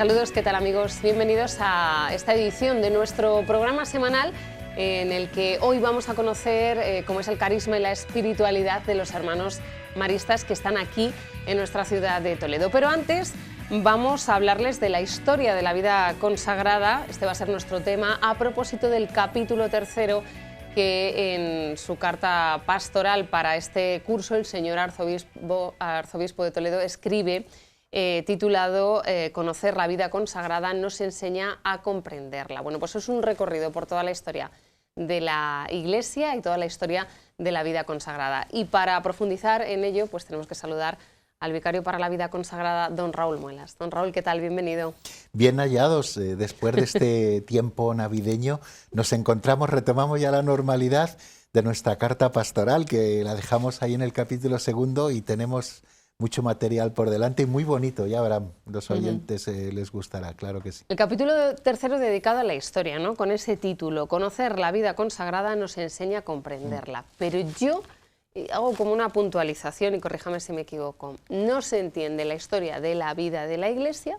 Saludos, ¿qué tal amigos? Bienvenidos a esta edición de nuestro programa semanal en el que hoy vamos a conocer cómo es el carisma y la espiritualidad de los hermanos maristas que están aquí en nuestra ciudad de Toledo. Pero antes vamos a hablarles de la historia de la vida consagrada. Este va a ser nuestro tema a propósito del capítulo 3 que en su carta pastoral para este curso el señor arzobispo de Toledo escribe, titulado Conocer la vida consagrada nos enseña a comprenderla. Bueno, pues es un recorrido por toda la historia de la Iglesia y toda la historia de la vida consagrada. Y para profundizar en ello, pues tenemos que saludar al vicario para la vida consagrada, don Raúl Muelas. Don Raúl, ¿qué tal? Bienvenido. Bien hallados, después de este tiempo navideño nos encontramos, retomamos ya la normalidad de nuestra carta pastoral, que la dejamos ahí en el capítulo 2 y tenemos mucho material por delante y muy bonito, ya verán, los oyentes les gustará, claro que sí. El capítulo 3 dedicado a la historia, ¿no? Con ese título, Conocer la vida consagrada nos enseña a comprenderla. Pero yo hago como una puntualización, y corríjame si me equivoco, no se entiende la historia de la vida de la Iglesia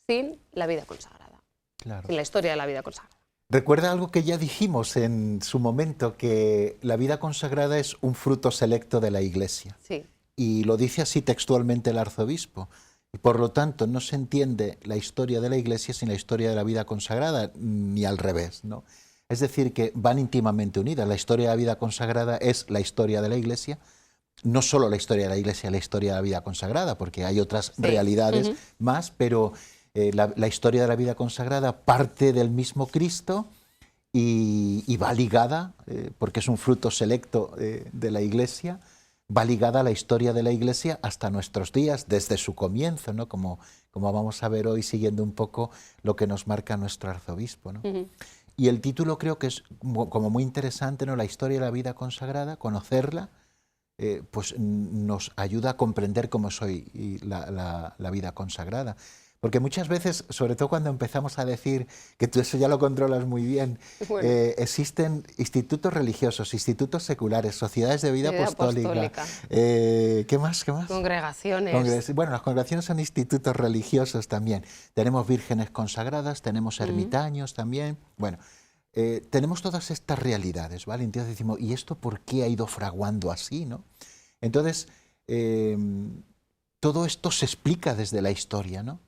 sin la vida consagrada, Claro. sin la historia de la vida consagrada. Recuerda algo que ya dijimos en su momento, que la vida consagrada es un fruto selecto de la Iglesia. Sí. Y lo dice así textualmente el arzobispo. Y por lo tanto no se entiende la historia de la Iglesia sin la historia de la vida consagrada, ni al revés, ¿no? Es decir, que van íntimamente unidas. La historia de la vida consagrada es la historia de la Iglesia, no solo la historia de la Iglesia, la historia de la vida consagrada, porque hay otras realidades más, pero la historia de la vida consagrada parte del mismo Cristo y va ligada, porque es un fruto selecto de la Iglesia, va ligada a la historia de la Iglesia hasta nuestros días, desde su comienzo, ¿no? Como vamos a ver hoy, siguiendo un poco lo que nos marca nuestro arzobispo, ¿no? Y el título creo que es como muy interesante, ¿no? La historia de la vida consagrada, conocerla, pues nos ayuda a comprender cómo es hoy la vida consagrada. Porque muchas veces, sobre todo cuando empezamos a decir, que tú eso ya lo controlas muy bien, bueno, existen institutos religiosos, institutos seculares, sociedades de vida apostólica. ¿Qué más? Congregaciones. Bueno, las congregaciones son institutos religiosos también. Tenemos vírgenes consagradas, tenemos ermitaños también. Bueno, tenemos todas estas realidades, ¿vale? Entonces decimos, ¿y esto por qué ha ido fraguando así, no? Entonces, todo esto se explica desde la historia, ¿no?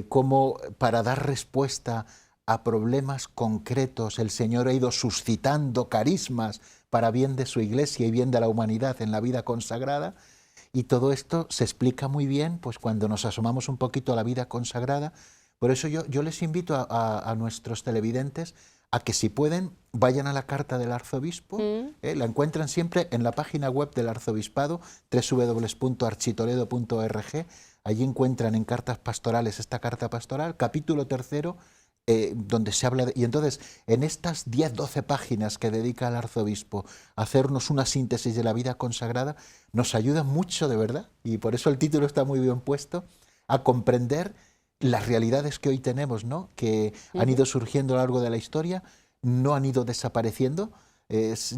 Cómo para dar respuesta a problemas concretos el Señor ha ido suscitando carismas para bien de su Iglesia y bien de la humanidad en la vida consagrada, y todo esto se explica muy bien pues cuando nos asomamos un poquito a la vida consagrada. Por eso yo les invito a nuestros televidentes a que, si pueden, vayan a la carta del arzobispo, la encuentran siempre en la página web del arzobispado, www.architoledo.org. Allí encuentran en cartas pastorales esta carta pastoral, capítulo 3, donde se habla y entonces en estas 10-12 páginas que dedica el arzobispo a hacernos una síntesis de la vida consagrada, nos ayuda mucho, de verdad, y por eso el título está muy bien puesto, a comprender las realidades que hoy tenemos, ¿no? Que han ido surgiendo a lo largo de la historia, no han ido desapareciendo,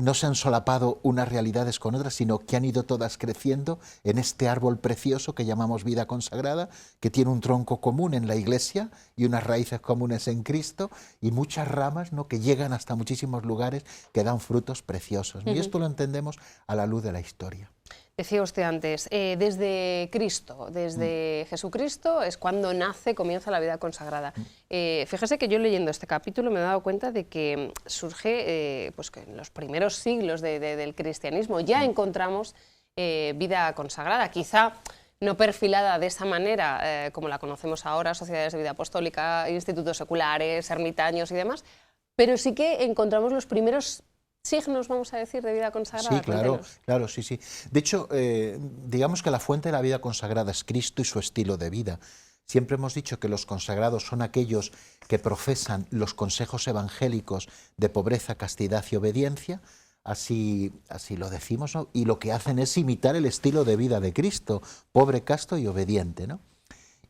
no se han solapado unas realidades con otras, sino que han ido todas creciendo en este árbol precioso que llamamos vida consagrada, que tiene un tronco común en la Iglesia y unas raíces comunes en Cristo y muchas ramas, ¿no? Que llegan hasta muchísimos lugares que dan frutos preciosos, ¿no? Y esto lo entendemos a la luz de la historia. Decía usted antes, desde Cristo, desde Jesucristo es cuando comienza la vida consagrada. Fíjese que yo, leyendo este capítulo, me he dado cuenta de que surge pues que en los primeros siglos del cristianismo ya encontramos vida consagrada, quizá no perfilada de esa manera como la conocemos ahora, sociedades de vida apostólica, institutos seculares, ermitaños y demás, pero sí que encontramos los primeros signos, vamos a decir, de vida consagrada. Sí, claro, sí. De hecho, digamos que la fuente de la vida consagrada es Cristo y su estilo de vida. Siempre hemos dicho que los consagrados son aquellos que profesan los consejos evangélicos de pobreza, castidad y obediencia. Así lo decimos, ¿no? Y lo que hacen es imitar el estilo de vida de Cristo, pobre, casto y obediente, ¿no?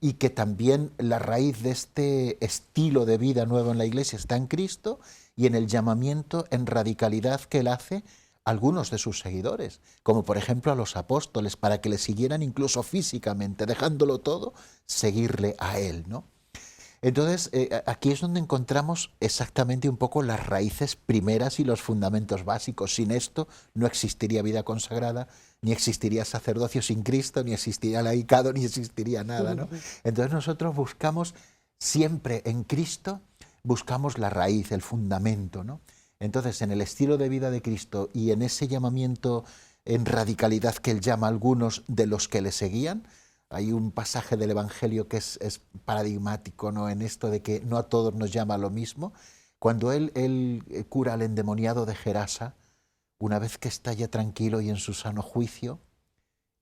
Y que también la raíz de este estilo de vida nuevo en la Iglesia está en Cristo y en el llamamiento en radicalidad que Él hace a algunos de sus seguidores, como por ejemplo a los apóstoles, para que le siguieran incluso físicamente, dejándolo todo, seguirle a Él, ¿no? Entonces, aquí es donde encontramos exactamente un poco las raíces primeras y los fundamentos básicos. Sin esto no existiría vida consagrada, ni existiría sacerdocio sin Cristo, ni existiría laicado, ni existiría nada, ¿no? Entonces nosotros buscamos siempre en Cristo, buscamos la raíz, el fundamento, ¿no? Entonces, en el estilo de vida de Cristo y en ese llamamiento en radicalidad que él llama a algunos de los que le seguían, hay un pasaje del Evangelio que es paradigmático, ¿no?, en esto de que no a todos nos llama a lo mismo. Cuando él cura al endemoniado de Gerasa, una vez que está ya tranquilo y en su sano juicio,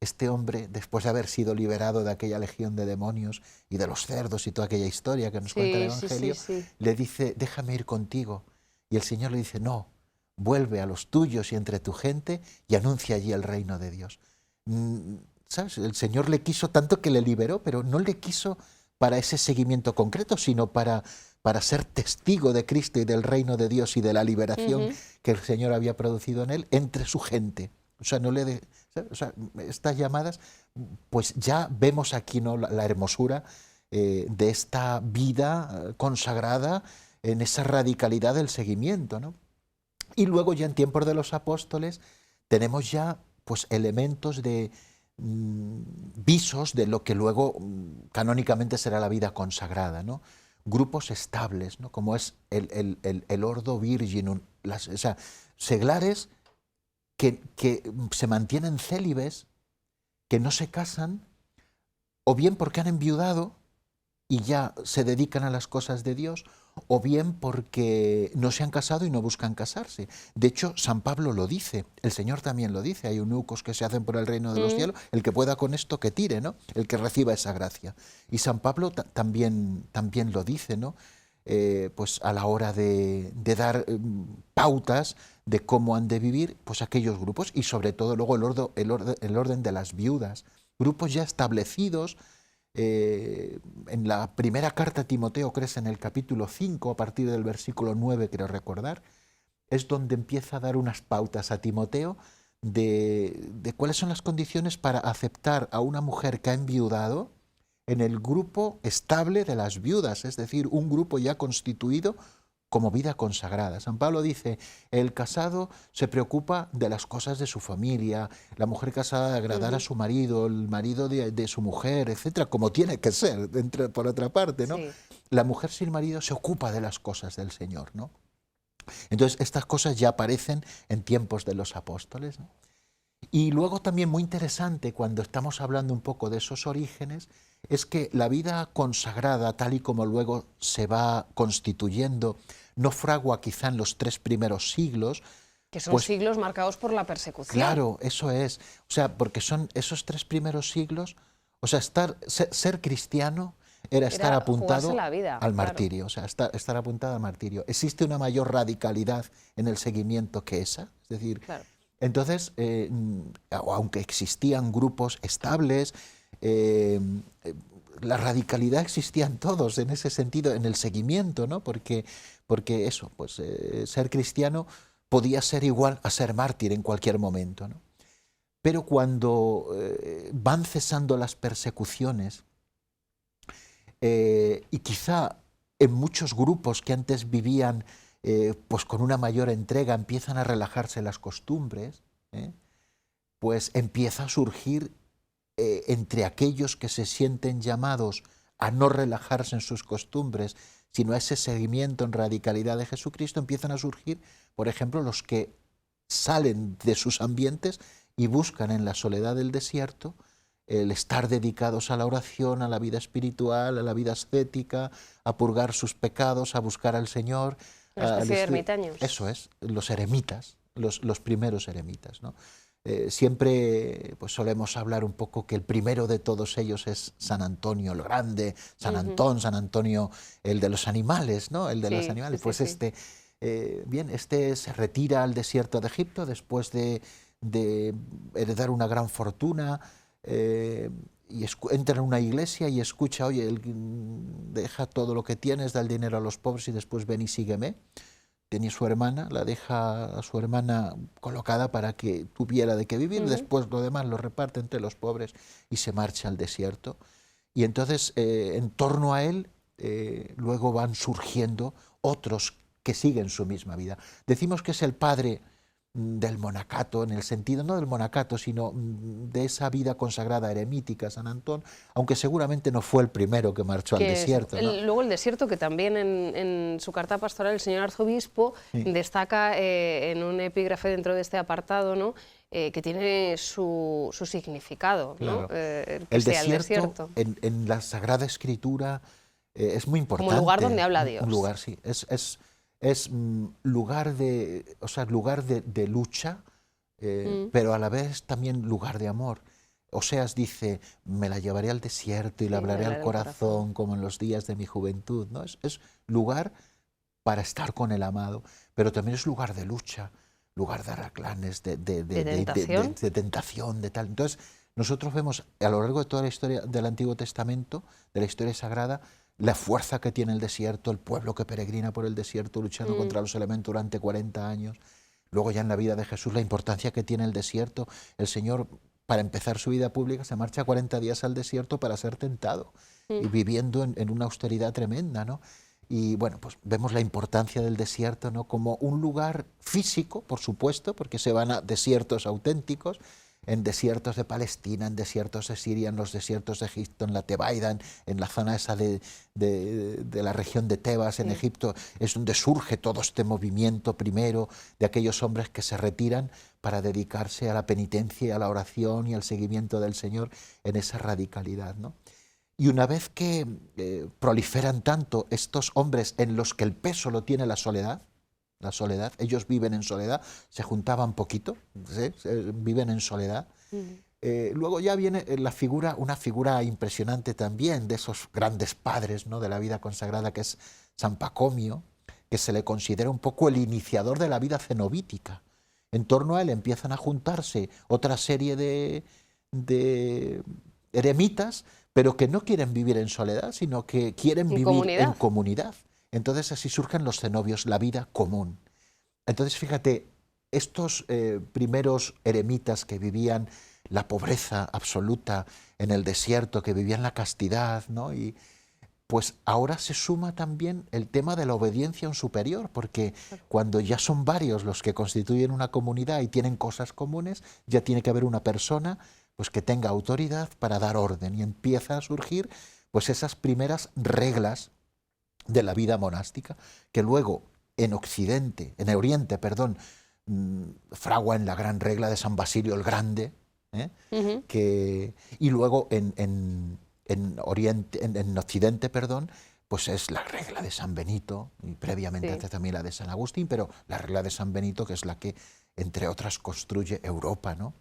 este hombre, después de haber sido liberado de aquella legión de demonios y de los cerdos y toda aquella historia que nos cuenta el Evangelio, le dice, déjame ir contigo. Y el Señor le dice, no, vuelve a los tuyos y entre tu gente y anuncia allí el reino de Dios. ¿Sabes? El Señor le quiso tanto que le liberó, pero no le quiso para ese seguimiento concreto, sino para ser testigo de Cristo y del reino de Dios y de la liberación que el Señor había producido en él entre su gente. O sea, estas llamadas, pues ya vemos aquí, ¿no?, la hermosura de esta vida consagrada en esa radicalidad del seguimiento, ¿no? Y luego ya en tiempos de los apóstoles tenemos ya pues elementos de visos de lo que luego canónicamente será la vida consagrada, ¿no? Grupos estables, ¿no?, como es el Ordo Virginum, o sea, seglares que se mantienen célibes, que no se casan, o bien porque han enviudado y ya se dedican a las cosas de Dios, o bien porque no se han casado y no buscan casarse. De hecho, San Pablo lo dice, el Señor también lo dice, hay eunucos que se hacen por el reino de los cielos, el que pueda con esto que tire, ¿no?, el que reciba esa gracia. Y San Pablo también lo dice, ¿no?, pues a la hora de dar pautas de cómo han de vivir pues aquellos grupos, y sobre todo luego el orden de las viudas, grupos ya establecidos. En la primera carta a Timoteo, creo, en el capítulo 5, a partir del versículo 9, creo recordar, es donde empieza a dar unas pautas a Timoteo de cuáles son las condiciones para aceptar a una mujer que ha enviudado en el grupo estable de las viudas, es decir, un grupo ya constituido como vida consagrada. San Pablo dice, el casado se preocupa de las cosas de su familia, la mujer casada de agradar a su marido, el marido de su mujer, etcétera, como tiene que ser, por otra parte, ¿no? Sí. La mujer sin marido se ocupa de las cosas del Señor, ¿no? Entonces, estas cosas ya aparecen en tiempos de los apóstoles, ¿no? Y luego también muy interesante, cuando estamos hablando un poco de esos orígenes, es que la vida consagrada, tal y como luego se va constituyendo, no fragua quizá en los 3 primeros siglos. Que son siglos marcados por la persecución. Claro, eso es. O sea, porque son esos 3 primeros siglos, o sea, ser cristiano era estar apuntado la vida, al martirio, claro. O sea, estar apuntado al martirio. ¿Existe una mayor radicalidad en el seguimiento que esa? Es decir, claro. Entonces, aunque existían grupos estables, la radicalidad existía en todos, en ese sentido, en el seguimiento, ¿no? Porque eso, pues ser cristiano podía ser igual a ser mártir en cualquier momento, ¿no? Pero cuando van cesando las persecuciones, y quizá en muchos grupos que antes vivían pues con una mayor entrega empiezan a relajarse las costumbres, pues empieza a surgir entre aquellos que se sienten llamados a no relajarse en sus costumbres, sino a ese seguimiento en radicalidad de Jesucristo, empiezan a surgir, por ejemplo, los que salen de sus ambientes y buscan en la soledad del desierto el estar dedicados a la oración, a la vida espiritual, a la vida ascética, a purgar sus pecados, a buscar al Señor. Una especie de ermitaños. Eso es, los eremitas, los primeros eremitas, ¿no? Siempre pues solemos hablar un poco que el primero de todos ellos es San Antonio el Grande, San Antón, San Antonio el de los animales, ¿no? El de los animales. Pues este se retira al desierto de Egipto después de heredar una gran fortuna, y entra en una iglesia y escucha, oye, deja todo lo que tienes, da el dinero a los pobres y después ven y sígueme. Tenía su hermana, la deja a su hermana colocada para que tuviera de qué vivir, después lo demás lo reparte entre los pobres y se marcha al desierto. Y entonces en torno a él luego van surgiendo otros que siguen su misma vida. Decimos que es el padre del monacato, en el sentido no del monacato, sino de esa vida consagrada eremítica, San Antón, aunque seguramente no fue el primero que marchó al desierto, ¿no? Luego el desierto, que también en su carta pastoral el señor arzobispo destaca en un epígrafe dentro de este apartado, ¿no? Que tiene su significado, ¿no? Claro. El desierto. En la Sagrada Escritura es muy importante. Como lugar donde habla Dios. Un lugar, sí. Es lugar de lucha, pero a la vez también lugar de amor. Oseas dice, me la llevaré al desierto y le hablaré al corazón como en los días de mi juventud, ¿no? Es lugar para estar con el amado, pero también es lugar de lucha, lugar de arraclanes, de tentación, de tal. Entonces, nosotros vemos a lo largo de toda la historia del Antiguo Testamento, de la historia sagrada, la fuerza que tiene el desierto, el pueblo que peregrina por el desierto luchando contra los elementos durante 40 años. Luego ya en la vida de Jesús la importancia que tiene el desierto. El Señor, para empezar su vida pública, se marcha 40 días al desierto para ser tentado y viviendo en una austeridad tremenda, ¿no? Y bueno, pues vemos la importancia del desierto, ¿no? Como un lugar físico, por supuesto, porque se van a desiertos auténticos, en desiertos de Palestina, en desiertos de Siria, en los desiertos de Egipto, en la Tebaida, en la zona esa de la región de Tebas, en Egipto, es donde surge todo este movimiento primero de aquellos hombres que se retiran para dedicarse a la penitencia, a la oración y al seguimiento del Señor en esa radicalidad, ¿no? Y una vez que proliferan tanto estos hombres en los que el peso lo tiene la soledad, ellos viven en soledad, se juntaban poquito, ¿sí? Viven en soledad. Luego ya viene una figura impresionante también de esos grandes padres, ¿no? De la vida consagrada, que es San Pacomio, que se le considera un poco el iniciador de la vida cenobítica. En torno a él empiezan a juntarse otra serie de eremitas, pero que no quieren vivir en soledad, sino que quieren vivir en comunidad. Entonces así surgen los cenobios, la vida común. Entonces fíjate, estos primeros eremitas que vivían la pobreza absoluta en el desierto, que vivían la castidad, ¿no? Y pues ahora se suma también el tema de la obediencia a un superior, porque cuando ya son varios los que constituyen una comunidad y tienen cosas comunes, ya tiene que haber una persona pues que tenga autoridad para dar orden, y empieza a surgir pues esas primeras reglas de la vida monástica, que luego en Oriente, fragua en la gran regla de San Basilio el Grande, y luego en Occidente, pues es la regla de San Benito, y previamente hace también la de San Agustín, pero la regla de San Benito, que es la que, entre otras, construye Europa, ¿no?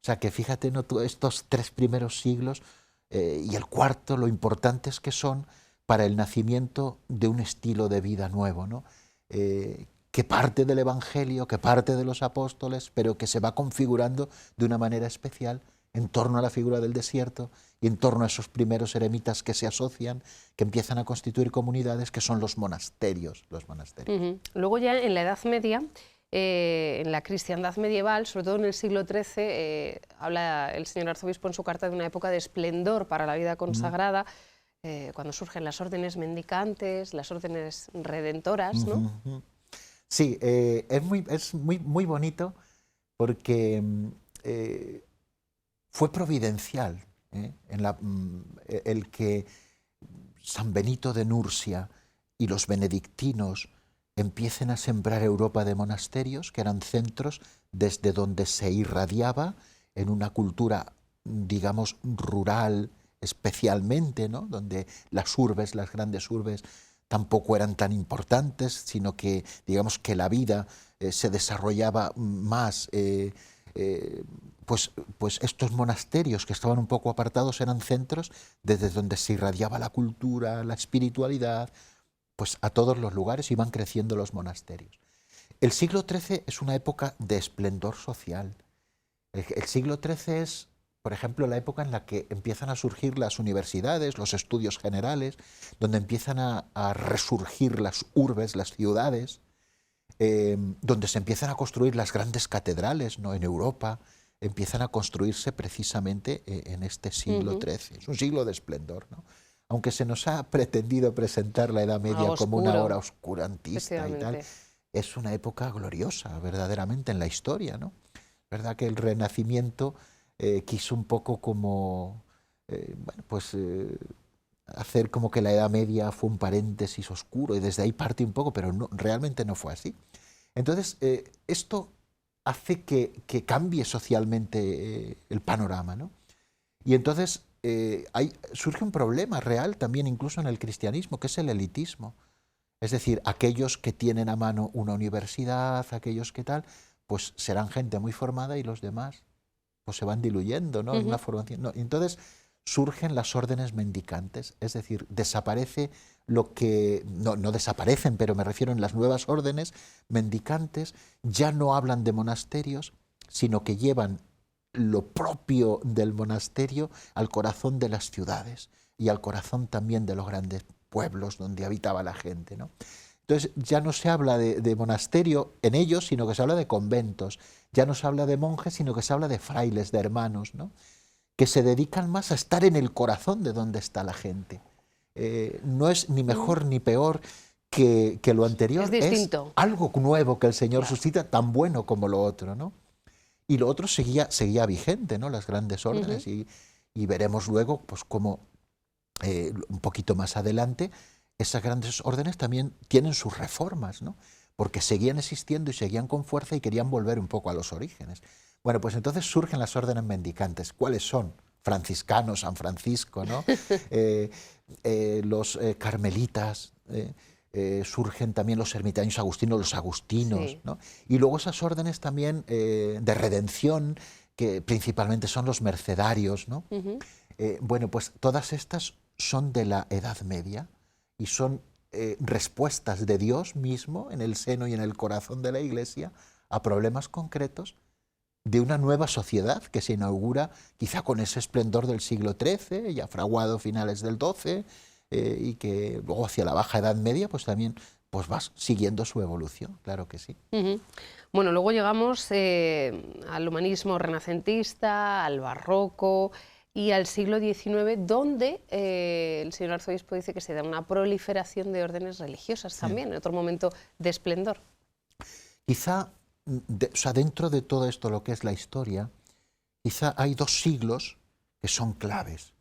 O sea que fíjate, ¿no? Estos 3 primeros siglos y el cuarto, lo importantes que son para el nacimiento de un estilo de vida nuevo, ¿no? Que parte del Evangelio, que parte de los apóstoles, pero que se va configurando de una manera especial en torno a la figura del desierto y en torno a esos primeros eremitas que se asocian, que empiezan a constituir comunidades, que son los monasterios. Luego ya en la Edad Media, en la cristiandad medieval, sobre todo en el siglo XIII, habla el señor arzobispo en su carta de una época de esplendor para la vida consagrada, cuando surgen las órdenes mendicantes, las órdenes redentoras, ¿no? Sí, es muy bonito porque fue providencial el que San Benito de Nursia y los benedictinos empiecen a sembrar Europa de monasterios, que eran centros desde donde se irradiaba en una cultura, digamos, rural especialmente, ¿no? Donde las grandes urbes, tampoco eran tan importantes, sino que, digamos, que la vida se desarrollaba más. Pues estos monasterios que estaban un poco apartados eran centros desde donde se irradiaba la cultura, la espiritualidad, pues a todos los lugares iban creciendo los monasterios. El siglo XIII es una época de esplendor social. El siglo XIII es, por ejemplo, la época en la que empiezan a surgir las universidades, los estudios generales, donde empiezan a resurgir las urbes, las ciudades, donde se empiezan a construir las grandes catedrales, ¿no? En Europa empiezan a construirse precisamente en este siglo XIII. Es un siglo de esplendor, ¿no? aunque se nos ha pretendido presentar la Edad Media como una hora oscurantista y tal, es una época gloriosa, verdaderamente, en la historia, ¿no? Es verdad que el Renacimiento quiso un poco como, bueno, pues hacer como que la Edad Media fue un paréntesis oscuro y desde ahí parte un poco, pero no, realmente no fue así. Entonces, esto hace que cambie socialmente el panorama, ¿no? Y entonces surge un problema real también incluso en el cristianismo, que es el elitismo. Es decir, aquellos que tienen a mano una universidad, aquellos que tal, pues serán gente muy formada y los demás pues se van diluyendo, ¿no? En una formación. No. Entonces surgen las órdenes mendicantes, es decir, desaparece lo que... No desaparecen, pero me refiero en las nuevas órdenes mendicantes, ya no hablan de monasterios, sino que llevan lo propio del monasterio al corazón de las ciudades y al corazón también de los grandes pueblos donde habitaba la gente, ¿no? Entonces ya no se habla de monasterio en ellos, sino que se habla de conventos, ya no se habla de monjes, sino que se habla de frailes, de hermanos, ¿no? Que se dedican más a estar en el corazón de donde está la gente. No es ni mejor ni peor que lo anterior, es distinto. Es algo nuevo que el Señor suscita, tan bueno como lo otro, ¿no? Y lo otro seguía vigente, ¿no? Las grandes órdenes, y veremos luego pues cómo un poquito más adelante esas grandes órdenes también tienen sus reformas, ¿no? Porque seguían existiendo y seguían con fuerza y querían volver un poco a los orígenes. Bueno, pues entonces surgen las órdenes mendicantes. ¿Cuáles son? Franciscanos, San Francisco, ¿no? Los carmelitas, surgen también los ermitaños agustinos, los agustinos, sí, ¿no? Y luego esas órdenes también de redención, que principalmente son los mercedarios, ¿no? Bueno, pues todas estas son de la Edad Media y son respuestas de Dios mismo en el seno y en el corazón de la Iglesia a problemas concretos de una nueva sociedad que se inaugura quizá con ese esplendor del siglo XIII, ya fraguado a finales del XII, y que luego hacia la Baja Edad Media pues también pues va siguiendo su evolución, claro que sí. Bueno, luego llegamos al humanismo renacentista, al barroco y al siglo XIX, donde el señor arzobispo dice que se da una proliferación de órdenes religiosas también, en otro momento de esplendor. Quizá, o sea, dentro de todo esto, lo que es la historia, quizá hay dos siglos que son claves.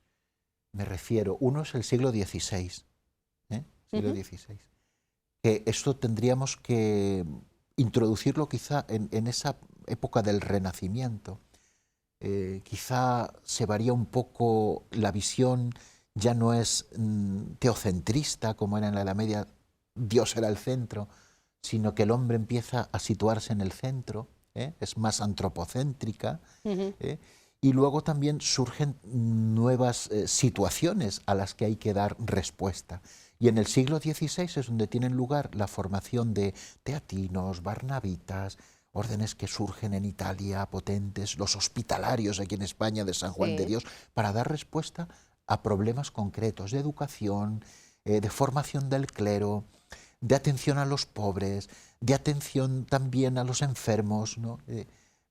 Me refiero, uno es el siglo XVI, siglo XVI, que esto tendríamos que introducirlo quizá en esa época del Renacimiento. Quizá se varía un poco la visión, ya no es teocentrista como era en la Edad Media, Dios era el centro, sino que el hombre empieza a situarse en el centro, es más antropocéntrica, y luego también surgen nuevas situaciones a las que hay que dar respuesta. Y en el siglo XVI es donde tienen lugar la formación de teatinos, barnabitas, órdenes que surgen en Italia, potentes, los hospitalarios aquí en España de San Juan de Dios, para dar respuesta a problemas concretos de educación, de formación del clero, de atención a los pobres, de atención también a los enfermos, ¿no?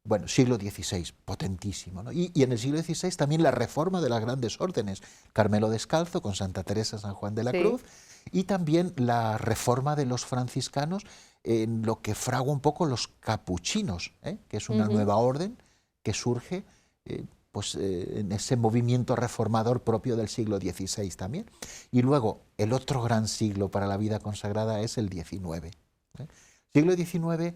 Bueno, siglo XVI, potentísimo, ¿no? Y en el siglo XVI también la reforma de las grandes órdenes, Carmelo Descalzo con Santa Teresa San Juan de la Cruz, y también la reforma de los franciscanos en lo que fragua un poco los capuchinos, que es una nueva orden que surge en ese movimiento reformador propio del siglo XVI también. Y luego, el otro gran siglo para la vida consagrada es el XIX. Siglo XIX,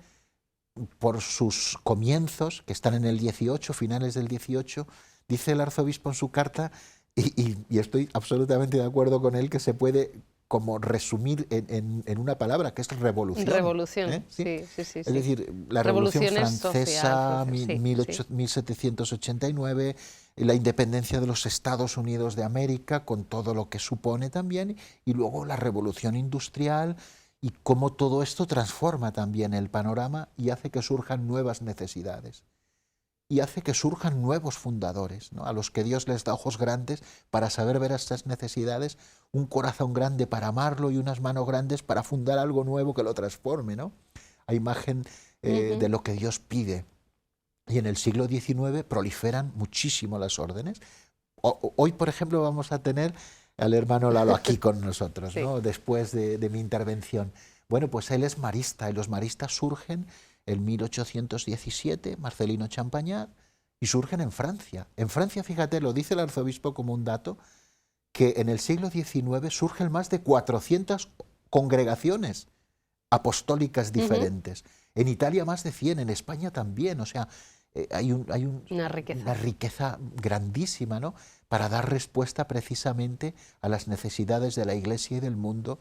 por sus comienzos, que están en el XVIII, finales del XVIII, dice el arzobispo en su carta, y estoy absolutamente de acuerdo con él, que se puede como resumir en una palabra, que es revolución. Revolución, sí. Es decir, la Revolución Francesa, 1789, la independencia de los Estados Unidos de América, con todo lo que supone también, y luego la Revolución Industrial, y cómo todo esto transforma también el panorama y hace que surjan nuevas necesidades. Y hace que surjan nuevos fundadores, ¿no? A los que Dios les da ojos grandes para saber ver estas necesidades, un corazón grande para amarlo y unas manos grandes para fundar algo nuevo que lo transforme, ¿no? A imagen de lo que Dios pide. Y en el siglo XIX proliferan muchísimo las órdenes. Hoy, por ejemplo, vamos a tener al hermano Lalo aquí con nosotros, Sí. ¿no? Después de mi intervención. Bueno, pues él es marista y los maristas surgen en 1817, Marcelino Champagnat, y surgen en Francia. En Francia, fíjate, lo dice el arzobispo como un dato, que en el siglo XIX surgen más de 400 congregaciones apostólicas diferentes. En Italia más de 100, en España también. O sea, hay Una riqueza. una riqueza grandísima, ¿no? Para dar respuesta precisamente a las necesidades de la Iglesia y del mundo,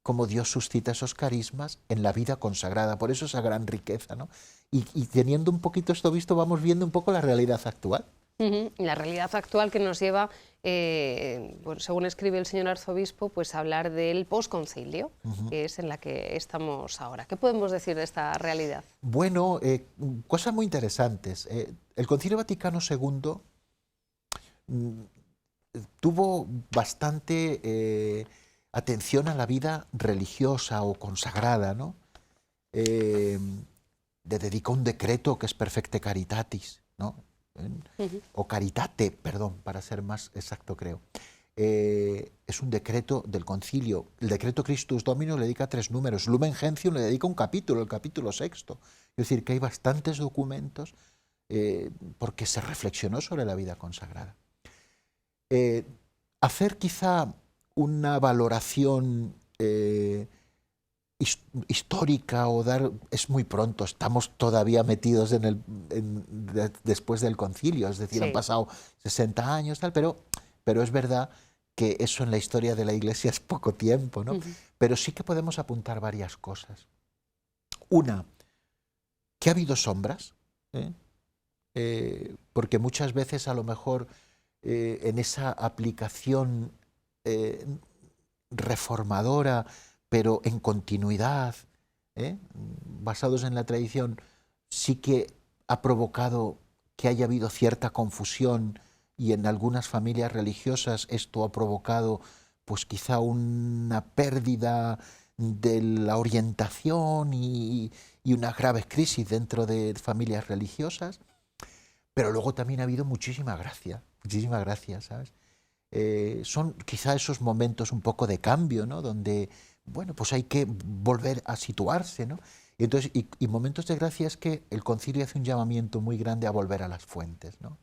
como Dios suscita esos carismas en la vida consagrada. Por eso esa gran riqueza, ¿no? Y teniendo un poquito esto visto, vamos viendo un poco la realidad actual. La realidad actual que nos lleva, bueno, según escribe el señor arzobispo, pues a hablar del posconcilio, que es en la que estamos ahora. ¿Qué podemos decir de esta realidad? Bueno, cosas muy interesantes. El Concilio Vaticano II tuvo bastante atención a la vida religiosa o consagrada, ¿no? Le dedicó un decreto que es Perfecte Caritatis, ¿no? O Caritate, perdón, para ser más exacto, creo. Es un decreto del concilio. El decreto Christus Domino le dedica 3 números. Lumen Gentium le dedica un capítulo, el capítulo 6. Es decir, que hay bastantes documentos porque se reflexionó sobre la vida consagrada. Hacer quizá una valoración histórica o dar, es muy pronto, estamos todavía metidos después del concilio, es decir, Sí. Han pasado 60 años, tal, pero es verdad que eso en la historia de la Iglesia es poco tiempo, ¿no? Pero sí que podemos apuntar varias cosas. Una, que ha habido sombras, porque muchas veces a lo mejor en esa aplicación reformadora, pero en continuidad, basados en la tradición, sí que ha provocado que haya habido cierta confusión, y en algunas familias religiosas esto ha provocado pues quizá una pérdida de la orientación y una grave crisis dentro de familias religiosas. Pero luego también ha habido muchísima gracia, ¿sabes? Son quizá esos momentos un poco de cambio, ¿no? Donde, bueno, pues hay que volver a situarse, ¿no? Y entonces, y momentos de gracia es que el concilio hace un llamamiento muy grande a volver a las fuentes, ¿no?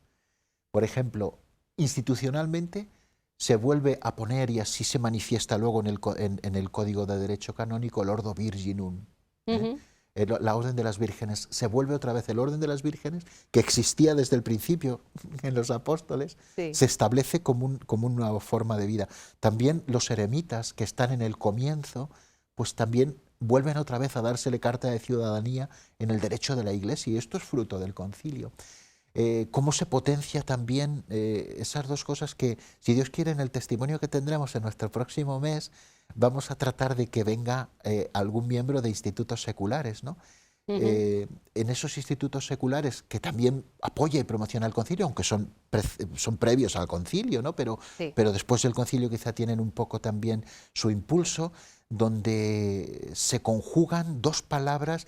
Por ejemplo, institucionalmente se vuelve a poner, y así se manifiesta luego en el Código de Derecho Canónico, el Ordo Virginum, la Orden de las Vírgenes. Se vuelve otra vez el Orden de las Vírgenes, que existía desde el principio en los apóstoles, Sí. se establece como una nueva forma de vida. También los eremitas, que están en el comienzo, pues también vuelven otra vez a dársele carta de ciudadanía en el derecho de la Iglesia, y esto es fruto del concilio. Cómo se potencia también esas dos cosas que, si Dios quiere, en el testimonio que tendremos en nuestro próximo mes, vamos a tratar de que venga algún miembro de institutos seculares, ¿no? En esos institutos seculares que también apoya y promociona el concilio, aunque son previos al concilio, ¿no? Pero después del concilio quizá tienen un poco también su impulso, donde se conjugan dos palabras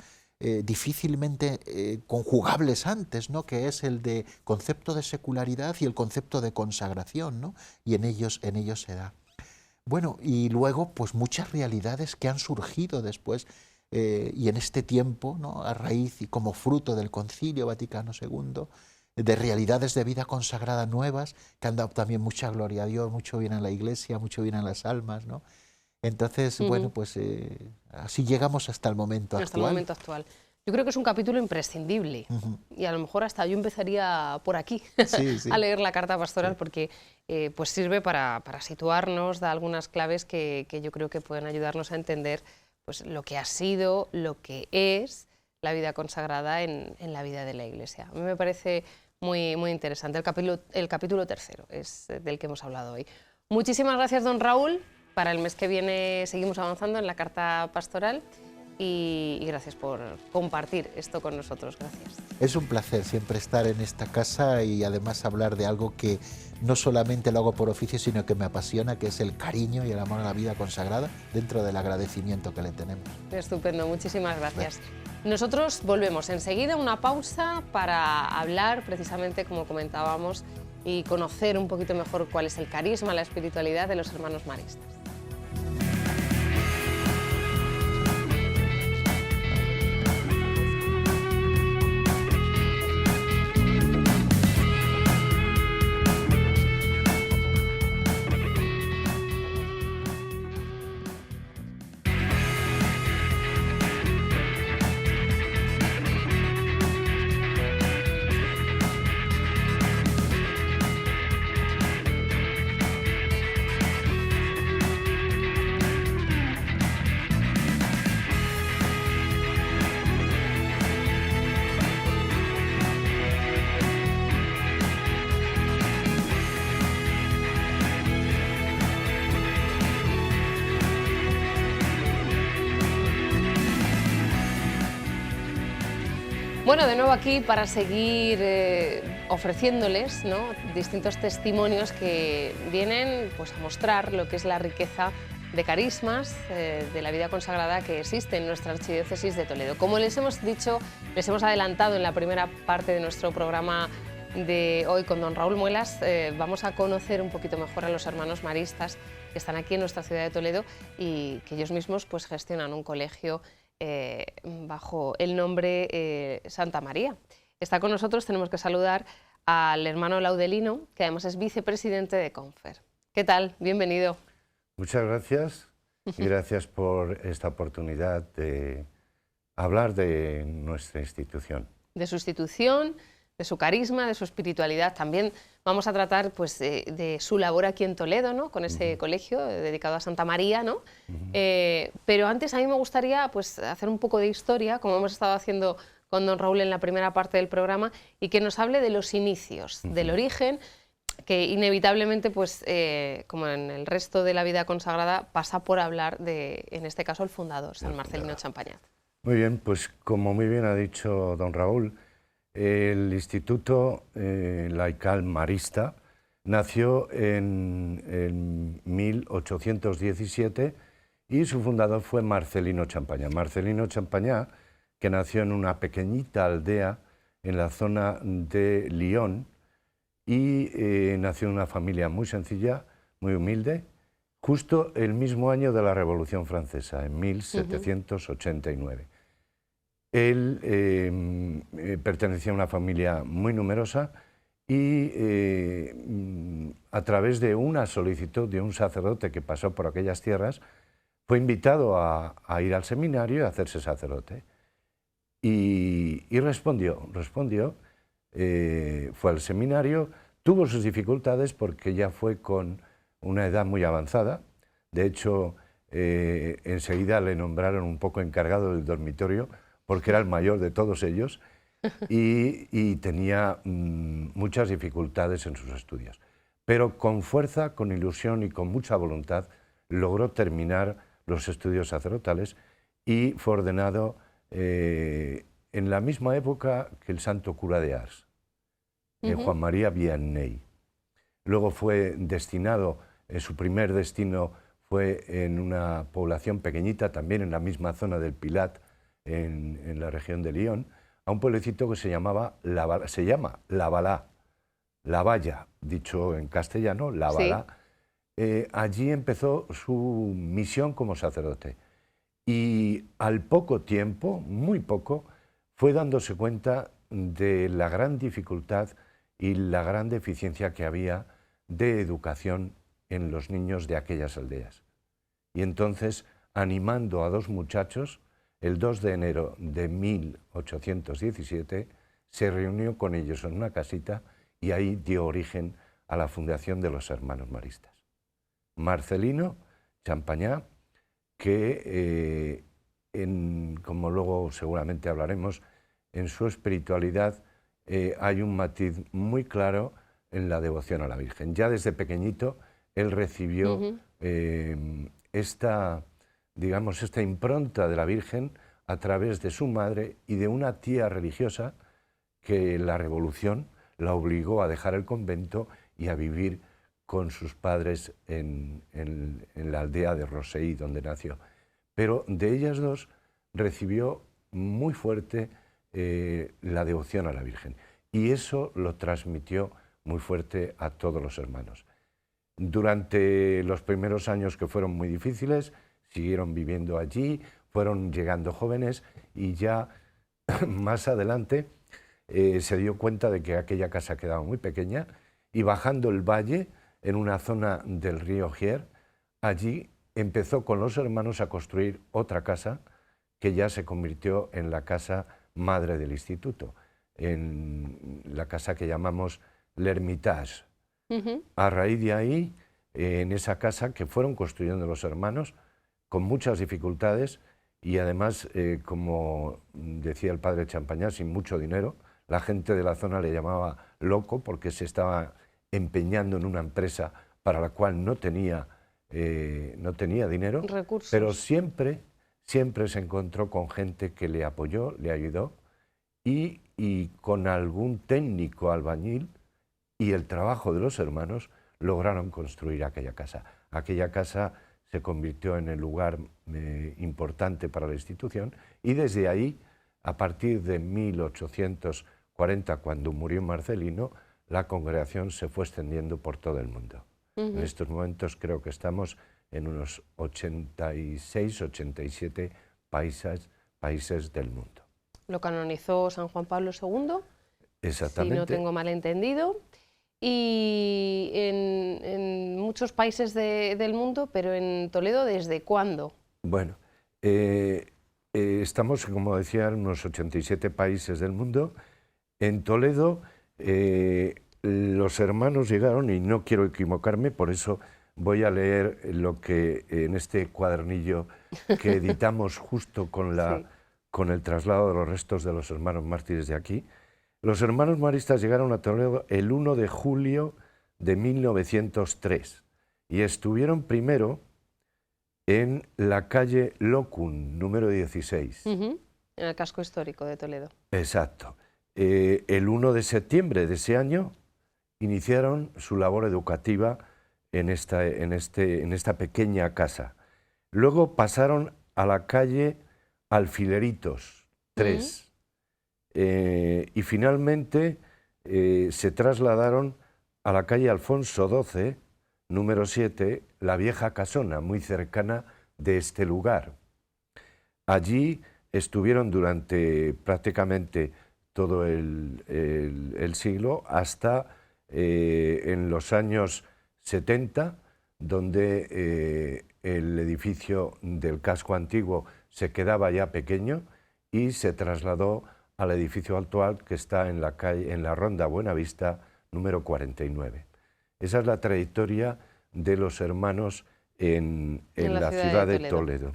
difícilmente conjugables antes, ¿no? Que es el de concepto de secularidad y el concepto de consagración, ¿no? Y en ellos se da. Bueno, y luego pues muchas realidades que han surgido después y en este tiempo, ¿no? A raíz y como fruto del Concilio Vaticano II, de realidades de vida consagrada nuevas que han dado también mucha gloria a Dios, mucho bien a la Iglesia, mucho bien a las almas, ¿no? Entonces, bueno, pues así llegamos hasta el momento actual. Hasta el momento actual. Yo creo que es un capítulo imprescindible y a lo mejor hasta yo empezaría por aquí a leer la carta pastoral porque pues sirve para situarnos, da algunas claves que yo creo que pueden ayudarnos a entender pues, lo que ha sido, lo que es la vida consagrada en la vida de la Iglesia. A mí me parece muy, muy interesante. El capítulo tercero es del que hemos hablado hoy. Muchísimas gracias, don Raúl. Para el mes que viene seguimos avanzando en la carta pastoral y gracias por compartir esto con nosotros. Gracias. Es un placer siempre estar en esta casa y además hablar de algo que no solamente lo hago por oficio, sino que me apasiona, que es el cariño y el amor a la vida consagrada dentro del agradecimiento que le tenemos. Estupendo, muchísimas gracias. Nosotros volvemos enseguida, una pausa para hablar precisamente, como comentábamos, y conocer un poquito mejor cuál es el carisma, la espiritualidad de los hermanos maristas. Bueno, de nuevo aquí para seguir ofreciéndoles, ¿no?, distintos testimonios que vienen, pues, a mostrar lo que es la riqueza de carismas de la vida consagrada que existe en nuestra Archidiócesis de Toledo. Como les hemos dicho, les hemos adelantado en la primera parte de nuestro programa de hoy con don Raúl Muelas, vamos a conocer un poquito mejor a los hermanos maristas que están aquí en nuestra ciudad de Toledo y que ellos mismos, pues, gestionan un colegio bajo el nombre Santa María. Está con nosotros, tenemos que saludar al hermano Laudelino, que además es vicepresidente de Confer. ¿Qué tal? Bienvenido. Muchas gracias y gracias por esta oportunidad de hablar de nuestra institución. De su institución, de su carisma, de su espiritualidad. También vamos a tratar, pues, de su labor aquí en Toledo, ¿no?, con ese colegio dedicado a Santa María, ¿no? Pero antes a mí me gustaría, pues, hacer un poco de historia, como hemos estado haciendo con don Raúl en la primera parte del programa, y que nos hable de los inicios, del origen, que inevitablemente, pues, como en el resto de la vida consagrada, pasa por hablar de, en este caso, el fundador, San Marcelino Champagnat. Muy bien, pues como muy bien ha dicho don Raúl, el Instituto Laical Marista nació en 1817 y su fundador fue Marcelino Champagnat. Marcelino Champagnat, que nació en una pequeñita aldea en la zona de Lyon y nació en una familia muy sencilla, muy humilde, justo el mismo año de la Revolución Francesa, en 1789. Él pertenecía a una familia muy numerosa y a través de una solicitud de un sacerdote que pasó por aquellas tierras, fue invitado a ir al seminario y a hacerse sacerdote. Y respondió, fue al seminario, tuvo sus dificultades porque ya fue con una edad muy avanzada. De hecho, enseguida le nombraron un poco encargado del dormitorio, porque era el mayor de todos ellos y tenía muchas dificultades en sus estudios. Pero con fuerza, con ilusión y con mucha voluntad logró terminar los estudios sacerdotales y fue ordenado en la misma época que el santo cura de Ars, Juan María Vianney. Luego fue destinado, su primer destino fue en una población pequeñita, también en la misma zona del Pilat, en la región de Lyon, a un pueblecito que se llama La Valla, dicho en castellano, La Vala. Sí. Allí empezó su misión como sacerdote y al poco tiempo, muy poco, fue dándose cuenta de la gran dificultad y la gran deficiencia que había de educación en los niños de aquellas aldeas. Y entonces, animando a dos muchachos, el 2 de enero de 1817 se reunió con ellos en una casita y ahí dio origen a la fundación de los hermanos maristas. Marcelino Champagnat, que, como luego seguramente hablaremos, en su espiritualidad hay un matiz muy claro en la devoción a la Virgen. Ya desde pequeñito él recibió esta impronta de la Virgen a través de su madre y de una tía religiosa que la Revolución la obligó a dejar el convento y a vivir con sus padres en la aldea de Rosey, donde nació. Pero de ellas dos recibió muy fuerte la devoción a la Virgen y eso lo transmitió muy fuerte a todos los hermanos. Durante los primeros años, que fueron muy difíciles, siguieron viviendo allí, fueron llegando jóvenes, y ya más adelante se dio cuenta de que aquella casa quedaba muy pequeña, y bajando el valle, en una zona del río Gier, allí empezó con los hermanos a construir otra casa que ya se convirtió en la casa madre del instituto, en la casa que llamamos l'Hermitage. A raíz de ahí, en esa casa que fueron construyendo los hermanos, con muchas dificultades, y además, como decía el padre Champañá, sin mucho dinero, la gente de la zona le llamaba loco porque se estaba empeñando en una empresa para la cual no tenía dinero, recursos. pero siempre se encontró con gente que le apoyó, le ayudó, y con algún técnico albañil y el trabajo de los hermanos lograron construir aquella casa. Aquella casa se convirtió en el lugar importante para la institución, y desde ahí, a partir de 1840, cuando murió Marcelino, la congregación se fue extendiendo por todo el mundo. En estos momentos creo que estamos en unos 86, 87 países del mundo. Lo canonizó San Juan Pablo II, Exactamente. si no tengo mal entendido, y en muchos países del mundo, pero en Toledo, ¿desde cuándo? Bueno, estamos, como decía, en unos 87 países del mundo. En Toledo los hermanos llegaron, y no quiero equivocarme, por eso voy a leer lo que en este cuadernillo que editamos justo con, Sí. con el traslado de los restos de los hermanos mártires de aquí. Los hermanos maristas llegaron a Toledo el 1 de julio de 1903 y estuvieron primero en la calle Locum, número 16. En el casco histórico de Toledo. Exacto. El 1 de septiembre de ese año iniciaron su labor educativa en esta pequeña casa. Luego pasaron a la calle Alfileritos 3 y finalmente se trasladaron a la calle Alfonso XII, número 7, la Vieja Casona, muy cercana de este lugar. Allí estuvieron durante prácticamente todo el siglo, hasta en los años 70, donde el edificio del casco antiguo se quedaba ya pequeño y se trasladó al edificio actual, que está en la Ronda Buenavista, número 49. Esa es la trayectoria de los hermanos en la ciudad de Toledo.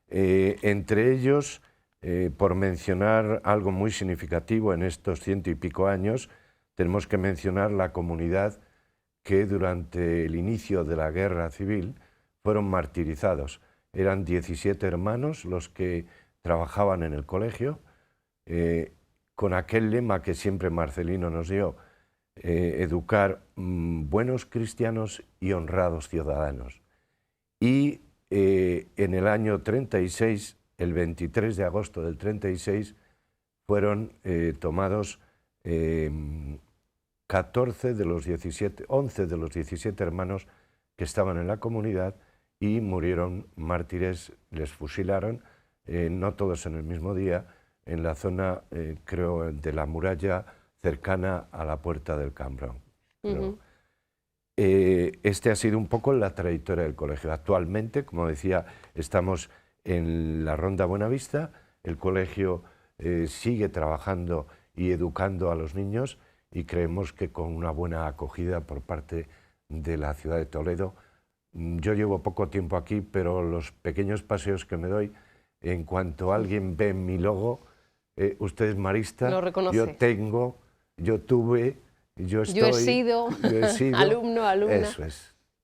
Entre ellos, por mencionar algo muy significativo en estos 100 y pico años, tenemos que mencionar la comunidad que durante el inicio de la guerra civil fueron martirizados. Eran 17 hermanos los que trabajaban en el colegio, con aquel lema que siempre Marcelino nos dio: educar buenos cristianos y honrados ciudadanos. Y en el año 36, el 23 de agosto del 36, fueron tomados 11 de los 17 hermanos que estaban en la comunidad, y murieron mártires, les fusilaron, no todos en el mismo día, en la zona, creo, de la muralla cercana a la puerta del Cambrón. Este ha sido un poco la trayectoria del colegio. Actualmente, como decía, estamos en la Ronda Buenavista. El colegio sigue trabajando y educando a los niños, y creemos que con una buena acogida por parte de la ciudad de Toledo. Yo llevo poco tiempo aquí, pero los pequeños paseos que me doy, en cuanto alguien ve mi logo, usted es marista, lo reconoce. yo tuve, yo estoy... Yo he sido alumno, alumna. Eso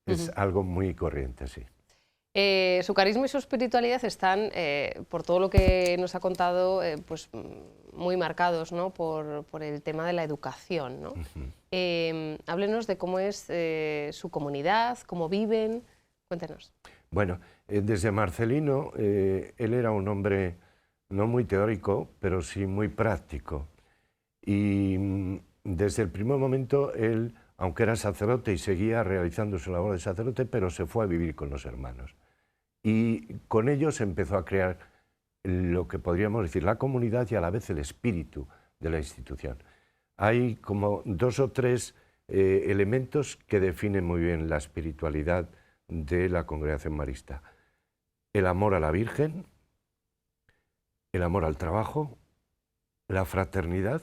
es algo muy corriente, sí. Su carisma y su espiritualidad están, por todo lo que nos ha contado, pues muy marcados, ¿no?, por el tema de la educación, ¿no? Háblenos de cómo es su comunidad, cómo viven, cuéntenos. Bueno, desde Marcelino, él era un hombre no muy teórico, pero sí muy práctico. Y desde el primer momento él, aunque era sacerdote y seguía realizando su labor de sacerdote, pero se fue a vivir con los hermanos. Y con ellos empezó a crear lo que podríamos decir la comunidad y a la vez el espíritu de la institución. Hay como 2 o 3 elementos que definen muy bien la espiritualidad de la Congregación Marista. El amor a la Virgen, el amor al trabajo, la fraternidad,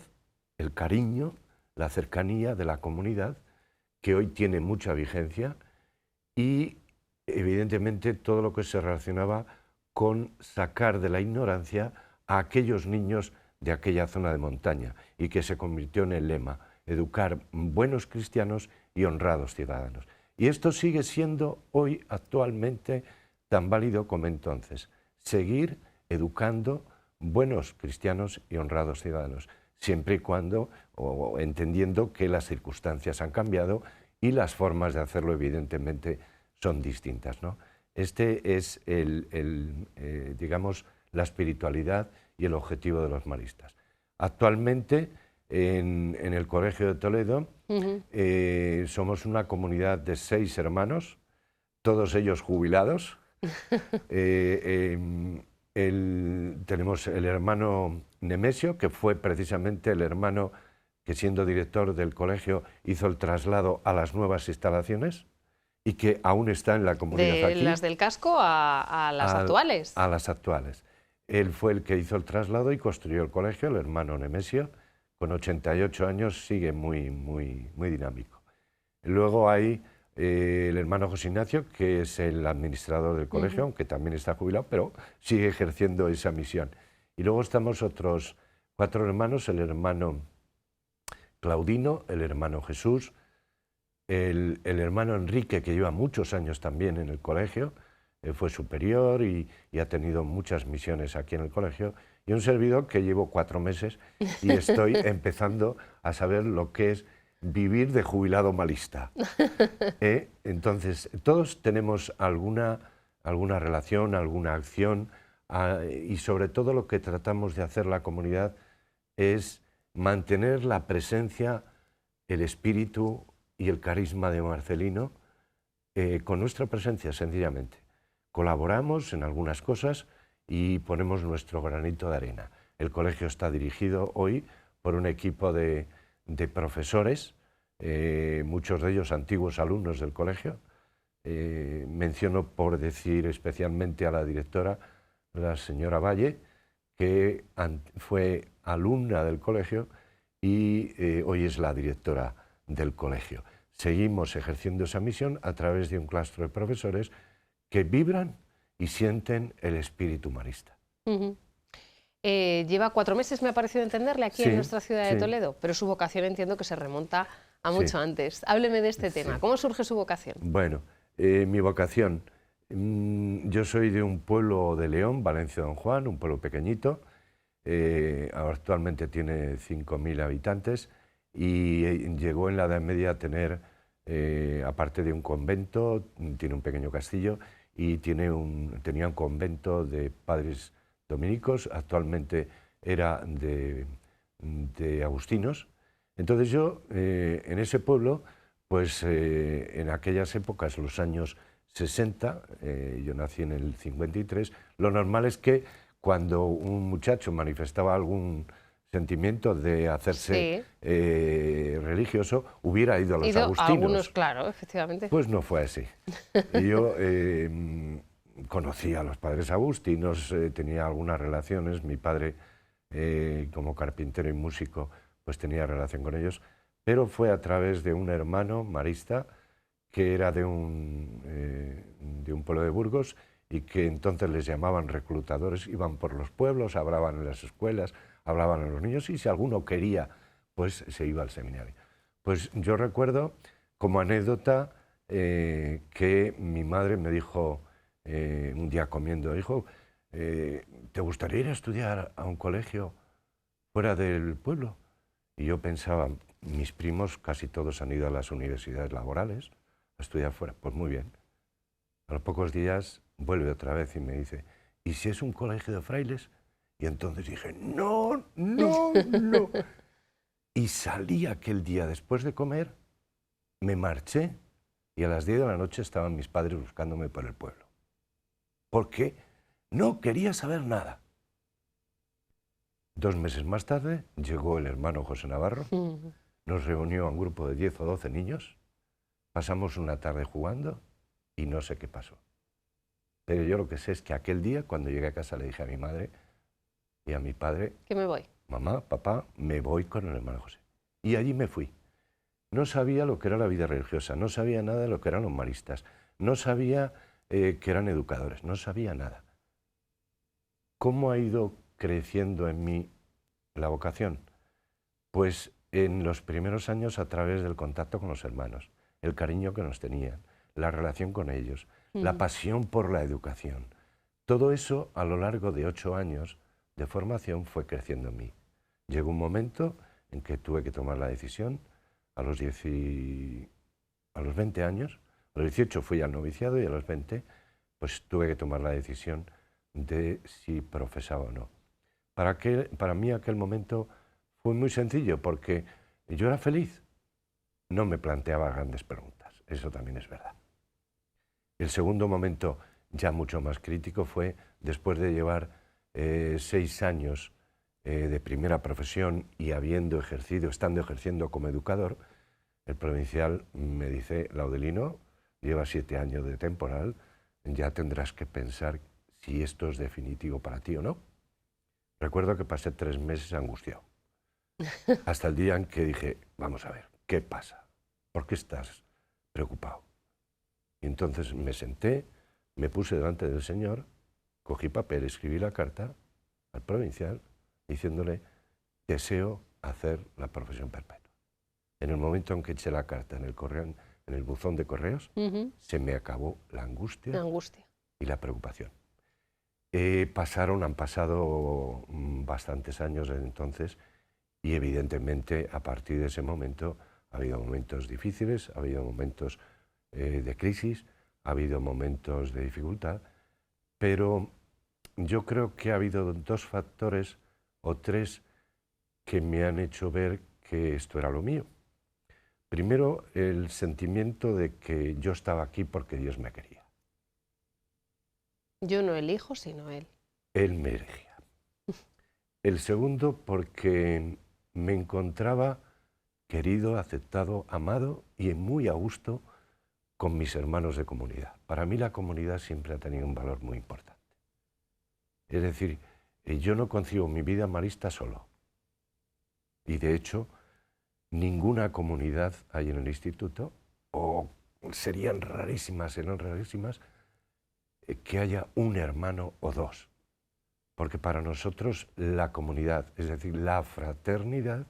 el cariño, la cercanía de la comunidad, que hoy tiene mucha vigencia, y evidentemente todo lo que se relacionaba con sacar de la ignorancia a aquellos niños de aquella zona de montaña, y que se convirtió en el lema: educar buenos cristianos y honrados ciudadanos. Y esto sigue siendo hoy actualmente tan válido como entonces: seguir educando buenos cristianos y honrados ciudadanos, siempre y cuando, o entendiendo que las circunstancias han cambiado y las formas de hacerlo evidentemente son distintas, ¿no? Este es digamos, la espiritualidad y el objetivo de los maristas. Actualmente, en el Colegio de Toledo, somos una comunidad de 6 hermanos, todos ellos jubilados. Tenemos el hermano Nemesio, que fue precisamente el hermano que, siendo director del colegio, hizo el traslado a las nuevas instalaciones y que aún está en la comunidad aquí. ¿De las del casco a las actuales? A las actuales. Él fue el que hizo el traslado y construyó el colegio, el hermano Nemesio. Con 88 años sigue muy dinámico. Luego hay el hermano José Ignacio, que es el administrador del colegio, aunque también está jubilado, pero sigue ejerciendo esa misión. Y luego estamos otros 4 hermanos: el hermano Claudino, el hermano Jesús, el hermano Enrique, que lleva muchos años también en el colegio, fue superior y ha tenido muchas misiones aquí en el colegio, y un servidor que llevo 4 meses y estoy empezando a saber lo que es vivir de jubilado malista. Entonces, todos tenemos alguna relación, alguna acción, y sobre todo lo que tratamos de hacer la comunidad es mantener la presencia, el espíritu y el carisma de Marcelino con nuestra presencia, sencillamente. Colaboramos en algunas cosas y ponemos nuestro granito de arena. El colegio está dirigido hoy por un equipo de profesores, muchos de ellos antiguos alumnos del colegio. Menciono, por decir especialmente, a la directora, la señora Valle, que fue alumna del colegio y hoy es la directora del colegio. Seguimos ejerciendo esa misión a través de un claustro de profesores que vibran y sienten el espíritu marista. Lleva 4 meses, me ha parecido entenderle, aquí en nuestra ciudad de Toledo, pero su vocación entiendo que se remonta a mucho antes. Hábleme de este tema. ¿Cómo surge su vocación? Bueno, mi vocación, yo soy de un pueblo de León, Valencia Don Juan, un pueblo pequeñito, actualmente tiene 5.000 habitantes y llegó en la Edad Media a tener, aparte de un convento, tiene un pequeño castillo y tenía un convento de padres dominicos, actualmente era de agustinos. Entonces yo, en ese pueblo, pues en aquellas épocas, los años 60, yo nací en el 53, lo normal es que cuando un muchacho manifestaba algún sentimiento de hacerse religioso, hubiera ido a los agustinos. Algunos, claro, efectivamente. Pues no fue así. Yo conocí a los padres agustinos, tenía algunas relaciones. Mi padre, como carpintero y músico, pues tenía relación con ellos, pero fue a través de un hermano marista que era de un pueblo de Burgos y que entonces les llamaban reclutadores. Iban por los pueblos, hablaban en las escuelas, hablaban a los niños y si alguno quería, pues se iba al seminario. Pues yo recuerdo como anécdota que mi madre me dijo un día comiendo, hijo, ¿te gustaría ir a estudiar a un colegio fuera del pueblo? Y yo pensaba, mis primos casi todos han ido a las universidades laborales a estudiar fuera. Pues muy bien. A los pocos días vuelve otra vez y me dice, ¿y si es un colegio de frailes? Y entonces dije, no. Y salí aquel día después de comer, me marché y a las 10 de la noche estaban mis padres buscándome por el pueblo. Porque no quería saber nada. 2 meses más tarde llegó el hermano José Navarro, nos reunió a un grupo de 10 o 12 niños, pasamos una tarde jugando y no sé qué pasó. Pero yo lo que sé es que aquel día, cuando llegué a casa, le dije a mi madre y a mi padre, que me voy. Mamá, papá, me voy con el hermano José. Y allí me fui. No sabía lo que era la vida religiosa, no sabía nada de lo que eran los maristas, no sabía que eran educadores, no sabía nada. ¿Cómo ha ido creciendo en mí la vocación? Pues en los primeros años a través del contacto con los hermanos, el cariño que nos tenían, la relación con ellos, la pasión por la educación. Todo eso a lo largo de 8 años de formación fue creciendo en mí. Llegó un momento en que tuve que tomar la decisión, a los 20 años, a los 18 fui al noviciado y a los 20 pues tuve que tomar la decisión de si profesaba o no. Para mí aquel momento fue muy sencillo porque yo era feliz, no me planteaba grandes preguntas, eso también es verdad. El segundo momento ya mucho más crítico fue después de llevar 6 años de primera profesión y estando ejerciendo como educador, el provincial me dice, Laudelino, llevas 7 años de temporal, ya tendrás que pensar si esto es definitivo para ti o no. Recuerdo que pasé 3 meses angustiado, hasta el día en que dije, vamos a ver, ¿qué pasa? ¿Por qué estás preocupado? Y entonces me senté, me puse delante del Señor, cogí papel, escribí la carta al provincial, diciéndole, deseo hacer la profesión perpetua. En el momento en que eché la carta en el buzón de correos, se me acabó la angustia y la preocupación. Han pasado bastantes años desde entonces y evidentemente a partir de ese momento ha habido momentos difíciles, ha habido momentos de crisis, ha habido momentos de dificultad, pero yo creo que ha habido 2 factores o 3 que me han hecho ver que esto era lo mío. Primero, el sentimiento de que yo estaba aquí porque Dios me quería. Yo no elijo, sino Él. Él me elegía. El segundo, porque me encontraba querido, aceptado, amado y muy a gusto con mis hermanos de comunidad. Para mí la comunidad siempre ha tenido un valor muy importante. Es decir, yo no concibo mi vida marista solo. Y de hecho, ninguna comunidad hay en el instituto, o serían rarísimas, que haya un hermano o 2. Porque para nosotros la comunidad, es decir, la fraternidad,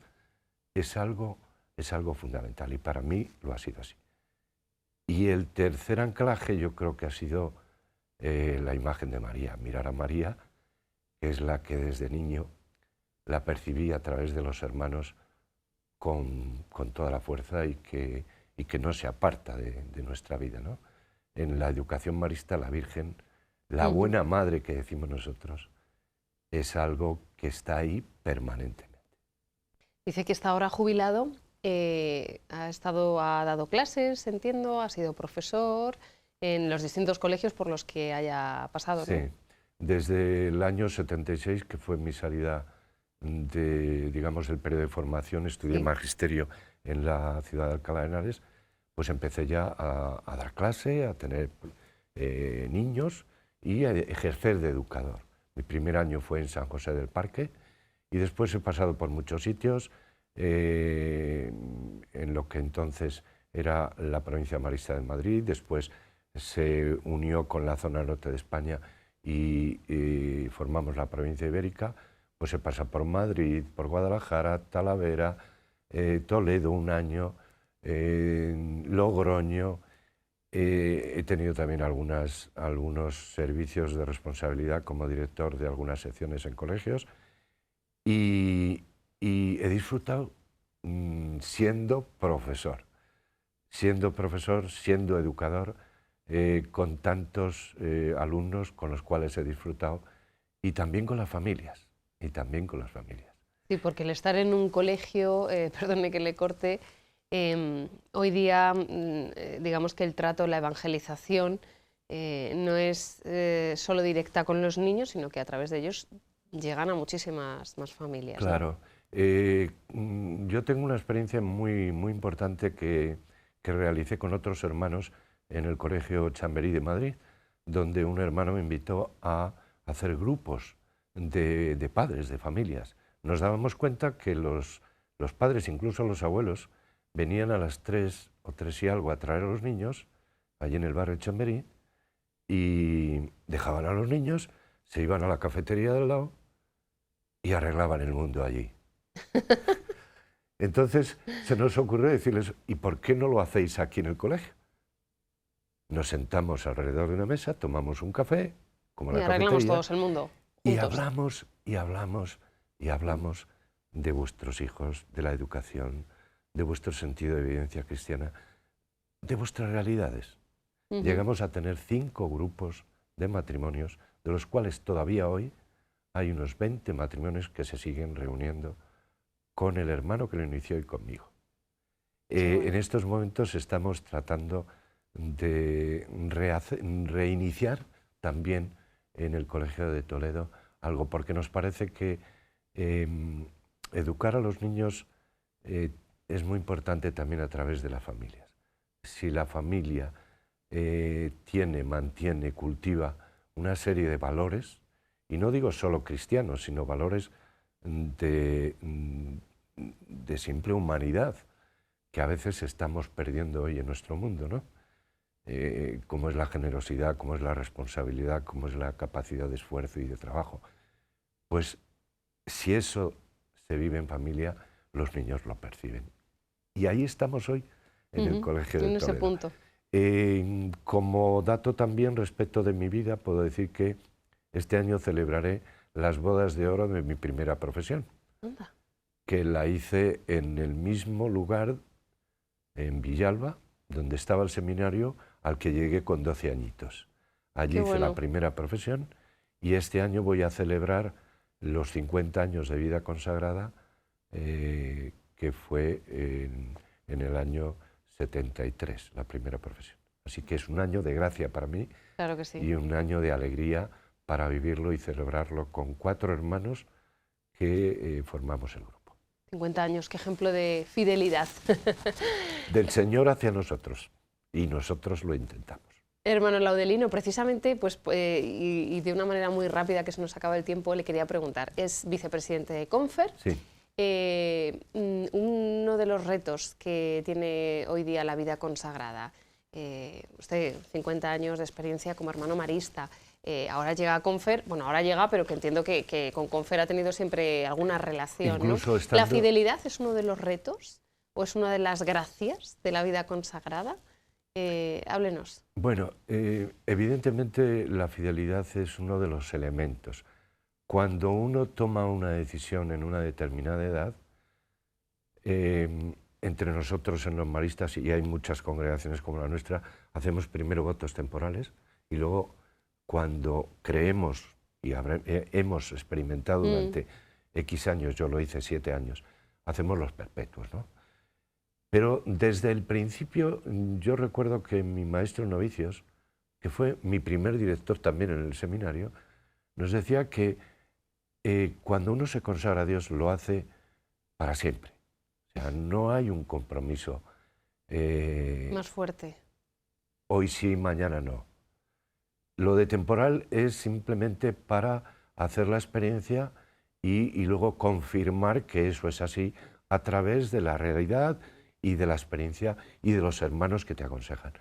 es algo fundamental y para mí lo ha sido así. Y el tercer anclaje yo creo que ha sido la imagen de María, mirar a María, que es la que desde niño la percibí a través de los hermanos con toda la fuerza y que no se aparta de nuestra vida, ¿no? En la educación marista, la Virgen, la buena madre que decimos nosotros, es algo que está ahí permanentemente. Dice que está ahora jubilado, ha dado clases, entiendo, ha sido profesor en los distintos colegios por los que haya pasado, ¿no? Sí, desde el año 76, que fue mi salida del periodo de formación, estudié magisterio en la ciudad de Alcalá de Henares, pues empecé ya a dar clase, a tener niños y a ejercer de educador. Mi primer año fue en San José del Parque y después he pasado por muchos sitios, en lo que entonces era la provincia marista de Madrid, después se unió con la zona norte de España y formamos la provincia ibérica, pues se pasa por Madrid, por Guadalajara, Talavera, Toledo un año, Logroño. He tenido también algunos servicios de responsabilidad como director de algunas secciones en colegios y he disfrutado siendo profesor, siendo educador, con tantos alumnos con los cuales he disfrutado y también con las familias. Sí, porque el estar en un colegio, perdone que le corte, hoy día digamos que el trato, la evangelización no es solo directa con los niños, sino que a través de ellos llegan a muchísimas más familias. Claro. Yo tengo una experiencia muy importante que realicé con otros hermanos en el Colegio Chamberí de Madrid, donde un hermano me invitó a hacer grupos de padres, de familias. Nos dábamos cuenta que los padres, incluso los abuelos, venían a las 3 o 3 y algo a traer a los niños, allí en el barrio Chamberí, y dejaban a los niños, se iban a la cafetería del lado y arreglaban el mundo allí. Entonces se nos ocurrió decirles, ¿y por qué no lo hacéis aquí en el colegio? Nos sentamos alrededor de una mesa, tomamos un café, como la y arreglamos cafetería, todos el mundo. y Juntos. hablamos de vuestros hijos, de la educación, de vuestro sentido de vivencia cristiana, de vuestras realidades. Llegamos a tener 5 grupos de matrimonios, de los cuales todavía hoy hay unos 20 matrimonios que se siguen reuniendo con el hermano que lo inició y conmigo. En estos momentos estamos tratando de reiniciar también en el Colegio de Toledo algo, porque nos parece que educar a los niños es muy importante también a través de las familias. Si la familia mantiene, cultiva una serie de valores, y no digo solo cristianos, sino valores de simple humanidad, que a veces estamos perdiendo hoy en nuestro mundo, ¿no? Como es la generosidad, como es la responsabilidad, como es la capacidad de esfuerzo y de trabajo. Pues si eso se vive en familia, los niños lo perciben. Y ahí estamos hoy, en el Colegio de Toledo. En ese punto. Como dato también respecto de mi vida, puedo decir que este año celebraré las bodas de oro de mi primera profesión. Anda. Que la hice en el mismo lugar, en Villalba, donde estaba el seminario al que llegué con 12 añitos. Allí hice la primera profesión y este año voy a celebrar los 50 años de vida consagrada, que fue en el año 73, la primera profesión. Así que es un año de gracia para mí. Claro que sí. Y un año de alegría para vivirlo y celebrarlo con 4 hermanos que formamos el grupo. 50 años, qué ejemplo de fidelidad. Del Señor hacia nosotros, y nosotros lo intentamos. Hermano Laudelino, precisamente, pues, y de una manera muy rápida que se nos acaba el tiempo, le quería preguntar, es vicepresidente de Confer. Sí. Uno de los retos que tiene hoy día la vida consagrada, usted 50 años de experiencia como hermano marista, ahora llega a Confer, bueno, ahora llega, pero que entiendo que con Confer ha tenido siempre alguna relación, Incluso ¿no? estando... ¿La fidelidad es uno de los retos o es una de las gracias de la vida consagrada? Háblenos. Bueno, evidentemente la fidelidad es uno de los elementos. Cuando uno toma una decisión en una determinada edad, entre nosotros en los maristas, y hay muchas congregaciones como la nuestra, hacemos primero votos temporales y luego, cuando creemos y hemos experimentado durante X años, yo lo hice 7 años, hacemos los perpetuos, ¿no? Pero desde el principio yo recuerdo que mi maestro de novicios, que fue mi primer director también en el seminario, nos decía que cuando uno se consagra a Dios lo hace para siempre. O sea, no hay un compromiso. Más fuerte. Hoy sí, mañana no. Lo de temporal es simplemente para hacer la experiencia y luego confirmar que eso es así a través de la realidad y de la experiencia y de los hermanos que te aconsejan.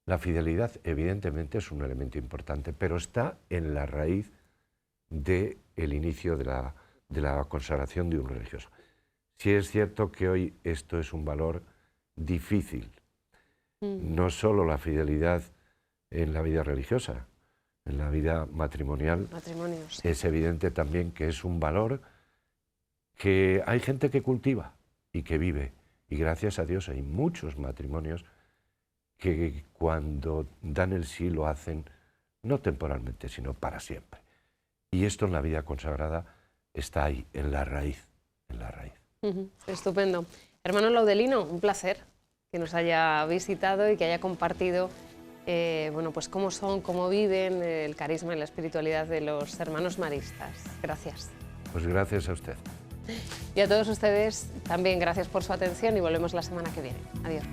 La fidelidad evidentemente es un elemento importante, pero está en la raíz del inicio de la consagración de un religioso. Sí es cierto que hoy esto es un valor difícil, no solo la fidelidad en la vida religiosa, en la vida matrimonial, Sí. Es evidente también que es un valor que hay gente que cultiva y que vive. Y gracias a Dios hay muchos matrimonios que cuando dan el sí lo hacen no temporalmente, sino para siempre. Y esto en la vida consagrada está ahí, en la raíz. es la raíz. Estupendo. Hermano Laudelino, un placer que nos haya visitado y que haya compartido bueno, pues cómo son, cómo viven el carisma y la espiritualidad de los hermanos maristas. Gracias. Pues gracias a usted. Y a todos ustedes también gracias por su atención y volvemos la semana que viene. Adiós.